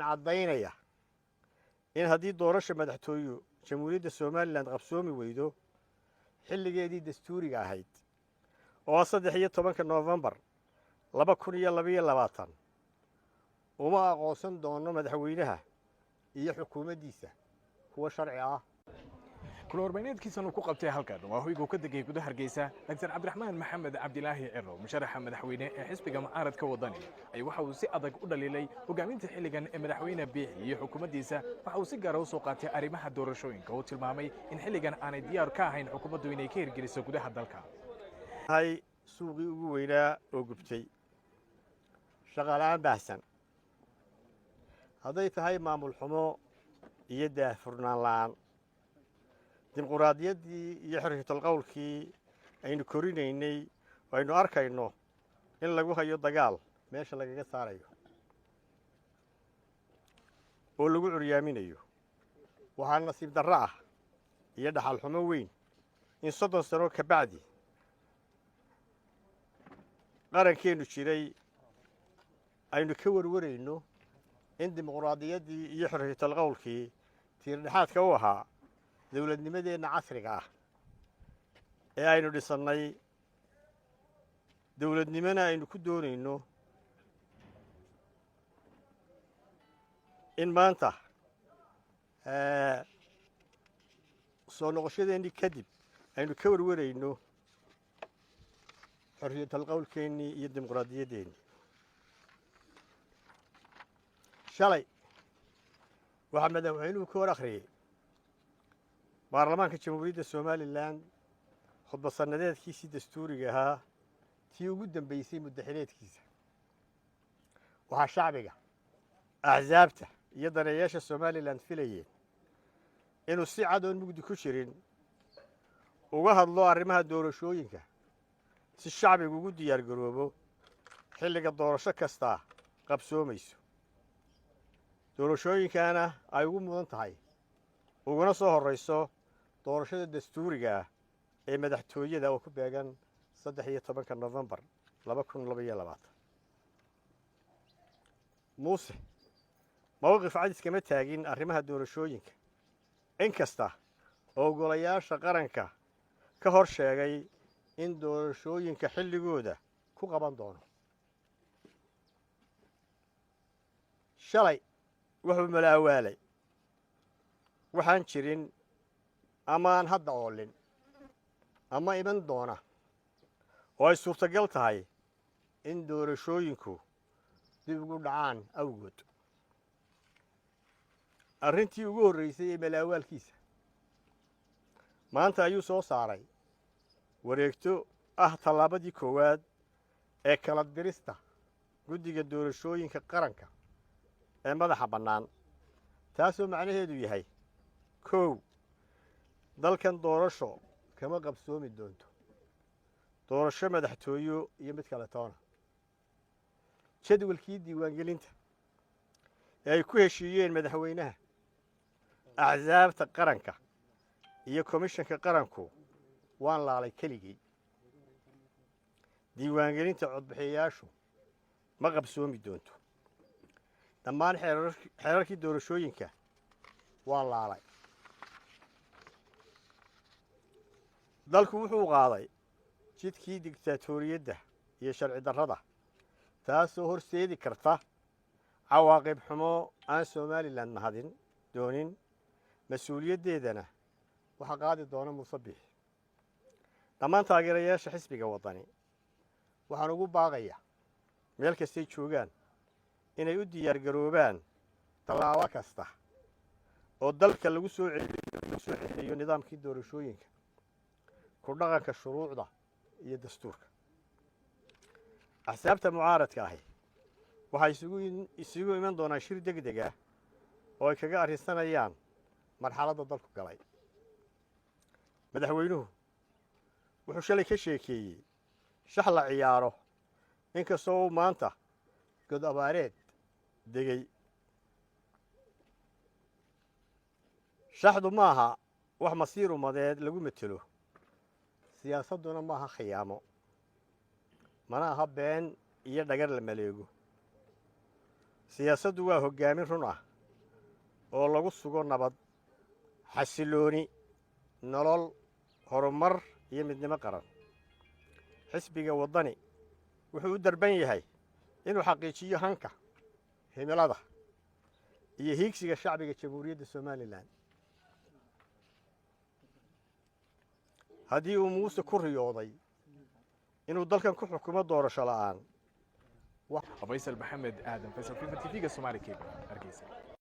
caddaynaya in haddii doorasha madaxtooyo jamhuuriyadda somalilan qabsoomi weydo xilligeedii dastuuriga ahayd oo 13 Noofembar 2022 uma aqoonsan doono madaxweynaha iyo xukuumaddiisa kuwa sharci ah. كل أربعينات كيسانو كوقبت هالكاد وهو يقول كده جي كده هرجيسة دكتور عبد الرحمن محمد عبد الله عرو مشرح مدحوينه حسب جماعة عرض كوضاني أي وحوسي أضاق أودا ليلي وقامين تحلي جن مدحوينه بيه حكومة ديسة وحوسي جرو سوقات أريمها دور شوين كوت المامي إن حلي جن أنا ديار كاهين حكومة دويني كير جلسوا كده هالدلكا هاي سوقي وينا وقبتي شغالان بحسن هذا هاي معمول حمو يده فرنان لان dimuqraadiyaddii iyo xorriyatul qowlkii aynu korinaynay aynu arkayno in lagu hayo dagaal meesha lagaga saarayo oo lagu curyaaminayo waxaa nasiib darro ah iyo dhaxal xumo weyn in 30 sano ka bacdi qarankeenu jiray aynu ka warwarayno in dimuqraadiyaddii iyo xorriyatul qowlkii tiirdhexaadka u ahaa dawladnimadeena casriga ah ee aynu dhisannay dawladnimana aynu ku doonayno in maanta soo noqoshadeennii kadib aynu ka warwarayno xorriyatul qowlkeennii iyo dimuqraadiyadeennii shalay waxaa madaxweynuhu ka war akhriyey baarlamaanka jamhuuriyadda somalilan khudbad sannadeedkiisii dastuuriga ahaa tii ugu dambaysay muddaxileedkiisa waxaa shacbiga axsaabta iyo daneeyaasha somalilan filayeen inuu si cad oon mugdi ku jirin uga hadlo arrimaha doorashooyinka si shacbigu ugu diyaargaroobo xilliga doorasho kastaa qabsoomayso doorashooyinkana ay ugu mudan tahay uguna soo horrayso doorashada dastuuriga ah ee madaxtooyada oo ku beegan 13 Noofembar 2022 muuse mowqif cadis kama taagin arrimaha doorashooyinka inkasta oo golayaasha qaranka ka hor sheegay in doorashooyinka xilligooda ku qaban doono shalay wuxuu malaawaalay waxaan jirin ama aan hadda oolin ama iman doona oo ay suurtagal tahay in doorashooyinku dib ugu dhacaan awgood arrintii ugu horreysay ee malaawaalkiisa maanta ayuu soo saaray wareegto ah tallaabadii koowaad ee kala dirista guddiga doorashooyinka qaranka ee madaxa bannaan taasoo macnaheedu yahay kow dalkan doorasho kama qabsoomi doonto doorasho madaxtooyo iyo mid kale toona jadwalkii diiwaangelinta ee ay ku heshiiyeen madaxweynaha axsaabta qaranka iyo komishanka qaranku waan laalay keligii diiwaangelinta codbixiyayaashu ma qabsoomi doonto dhammaan xeerarkii doorashooyinka waan laalay dalku wuxuu qaaday jidkii digtaatoriyadda iyo sharci darrada taasoo horseedi karta cawaaqib xumo aan somalilan mahadin doonin mas-uuliyaddeedana waxaa qaadi doona muuse biixi dhammaan taageerayaasha xisbiga waddani waxaan ugu baaqayaa meel kastay joogaan inay u diyaargaroobaan tallaabo kasta oo dalka lagu soo celiyo nidaamkii doorashooyinka ku dhaqanka shuruucda iyo dastuurka axsaabta mucaaradka ahi waxay isugu iman doonaan shir degdeg ah oo ay kaga arrinsanayaan marxaladda dalku galay madaxweynuhu wuxuu shalay ka sheekeeyey shax la ciyaaro inkastoo uu maanta god abaareed degay shaxdu maaha wax masiir umadeed lagu metelo siyaasadduna maaha khiyaamo mana aha been iyo dhagar la maleego siyaasaddu waa hoggaamin run ah oo lagu sugo nabad xasilooni nolol horumar iyo midnimo qaran xisbiga waddani wuxuu u darban yahay inuu xaqiijiyo hanka himilada iyo hiigsiga shacbiga jamhuuriyadda somalilan haddii uu muuse ku riyooday inuu dalkan ku xukumo doorasho la'aan faysal maxamed aadan faysal fifa tv-ga Somali Cable hargeysa